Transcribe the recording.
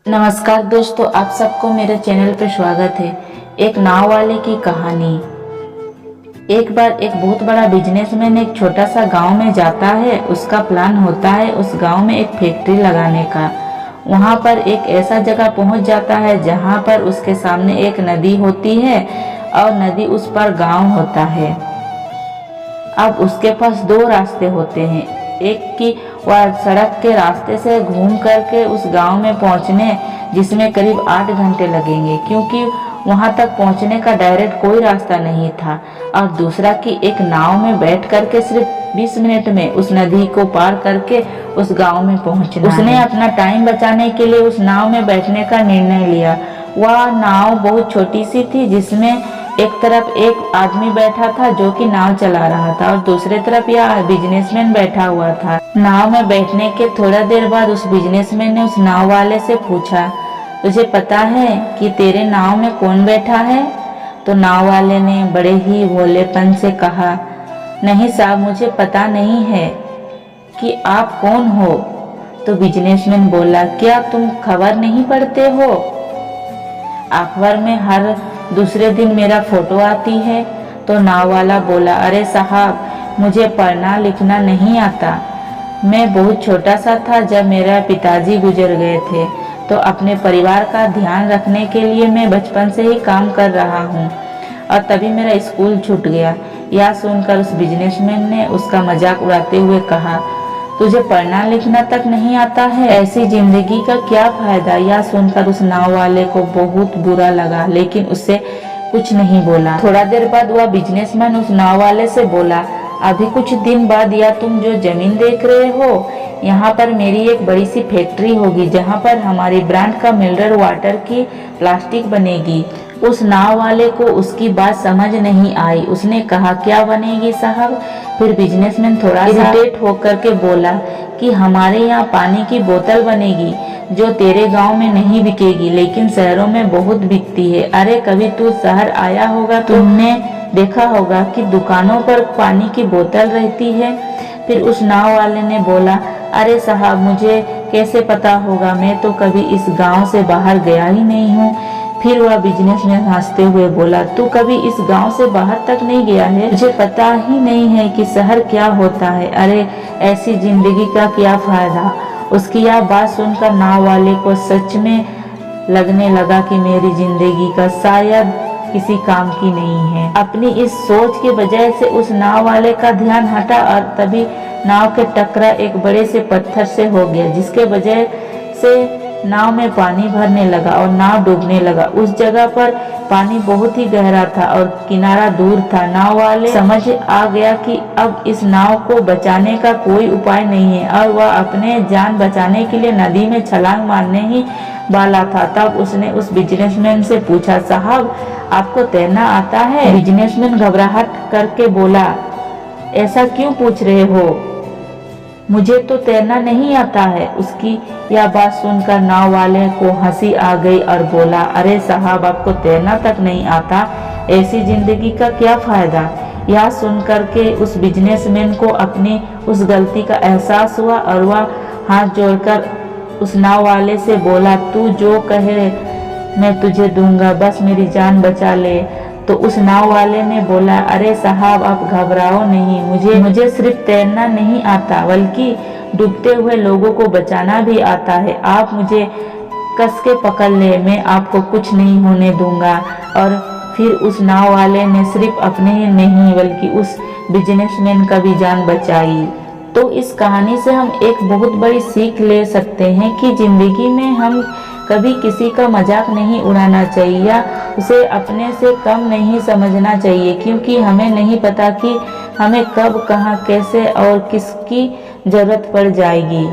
नमस्कार दोस्तों, आप सबको मेरे चैनल पर स्वागत है। एक नाव वाले की कहानी। एक बार एक बहुत बड़ा बिजनेसमैन एक छोटा सा गांव में जाता है। उसका प्लान होता है उस गांव में एक फैक्ट्री लगाने का। वहां पर एक ऐसा जगह पहुंच जाता है जहां पर उसके सामने एक नदी होती है और नदी उस पर गांव होता है। अब उसके पास दो रास्ते होते हैं। एक की वह सड़क के रास्ते से घूम करके उस गांव में पहुंचने, जिसमें करीब 8 घंटे लगेंगे क्योंकि वहां तक पहुंचने का डायरेक्ट कोई रास्ता नहीं था। और दूसरा कि एक नाव में बैठ करके सिर्फ 20 मिनट में उस नदी को पार करके उस गांव में पहुंचना। उसने अपना टाइम बचाने के लिए उस नाव में बैठने का निर्णय लिया। वह नाव बहुत छोटी सी थी जिसमें एक तरफ एक आदमी बैठा था जो कि नाव चला रहा था और दूसरे तरफ यह बिजनेसमैन बैठा हुआ था। नाव में बैठने के थोड़ा देर बाद उस बिजनेसमैन ने उस नाव वाले से पूछा, तुझे पता है कि तेरे नाव में कौन बैठा है? तो नाव वाले ने बड़े ही भोलेपन से कहा, नहीं साहब, मुझे पता नहीं है कि आप कौन हो। तो बिजनेसमैन बोला, क्या तुम खबर नहीं पढ़ते हो? अखबार में हर दूसरे दिन मेरा फोटो आती है। तो नाव वाला बोला, अरे साहब, मुझे पढ़ना लिखना नहीं आता। मैं बहुत छोटा सा था जब मेरा पिताजी गुजर गए थे, तो अपने परिवार का ध्यान रखने के लिए मैं बचपन से ही काम कर रहा हूँ और तभी मेरा स्कूल छूट गया। यह सुनकर उस बिजनेसमैन ने उसका मजाक उड़ाते हुए कहा, तुझे पढ़ना लिखना तक नहीं आता है? ऐसी जिंदगी का क्या फायदा? यह सुनकर उस नाव वाले को बहुत बुरा लगा, लेकिन उससे कुछ नहीं बोला। थोड़ा देर बाद वह बिजनेसमैन उस नाव वाले से बोला, अभी कुछ दिन बाद यह तुम जो जमीन देख रहे हो, यहाँ पर मेरी एक बड़ी सी फैक्ट्री होगी जहाँ पर हमारी ब्रांड का मिनरल वाटर की प्लास्टिक बनेगी। उस नाव वाले को उसकी बात समझ नहीं आई। उसने कहा, क्या बनेगी साहब? फिर बिजनेसमैन थोड़ा इरिटेट होकर के बोला कि हमारे यहाँ पानी की बोतल बनेगी जो तेरे गांव में नहीं बिकेगी लेकिन शहरों में बहुत बिकती है। अरे कभी तू शहर आया होगा, तुमने देखा होगा कि दुकानों पर पानी की बोतल रहती है। फिर उस नाव वाले ने बोला, अरे साहब, मुझे कैसे पता होगा, मैं तो कभी इस गांव से बाहर गया ही नहीं हूँ। फिर वह बिजनेसमैन हंसते हुए बोला, तू कभी इस गांव से बाहर तक नहीं गया है? तुझे पता ही नहीं है कि शहर क्या होता है? अरे ऐसी जिंदगी का क्या फायदा? उसकी यह बात सुनकर नाव वाले को सच में लगने लगा कि मेरी जिंदगी का शायद किसी काम की नहीं है। अपनी इस सोच के वजह से उस नाव वाले का ध्यान हटा और तभी नाव के टकरा एक बड़े से पत्थर से हो गया, जिसके वजह से नाव में पानी भरने लगा और नाव डूबने लगा। उस जगह पर पानी बहुत ही गहरा था और किनारा दूर था। नाव वाले समझ आ गया कि अब इस नाव को बचाने का कोई उपाय नहीं है और वह अपने जान बचाने के लिए नदी में छलांग मारने ही वाला था। तब उसने उस बिजनेसमैन से पूछा, साहब, आपको तैरना आता है? बिजनेसमैन घबराहट करके बोला, ऐसा क्यों पूछ रहे हो? मुझे तो तैरना नहीं आता है। उसकी यह बात सुनकर नाव वाले को हंसी आ गई और बोला, अरे साहब, आपको तैरना तक नहीं आता, ऐसी जिंदगी का क्या फायदा? यह सुनकर के उस बिजनेसमैन को अपनी उस गलती का एहसास हुआ और वह हाथ जोड़कर उस नाव वाले से बोला, तू जो कहे मैं तुझे दूंगा, बस मेरी जान बचा ले। तो उस नाव वाले ने बोला, अरे साहब, आप घबराओ नहीं, मुझे सिर्फ तैरना नहीं आता बल्कि डूबते हुए लोगों को बचाना भी आता है। आप मुझे कस के पकड़ ले, मैं आपको कुछ नहीं होने दूंगा। और फिर उस नाव वाले ने सिर्फ अपने ही नहीं बल्कि उस बिजनेसमैन का भी जान बचाई। तो इस कहानी से हम एक बहुत बड़ी सीख ले सकते हैं कि जिंदगी में हम कभी किसी का मजाक नहीं उड़ाना चाहिए या उसे अपने से कम नहीं समझना चाहिए, क्योंकि हमें नहीं पता कि हमें कब, कहाँ, कैसे और किसकी जरूरत पड़ जाएगी।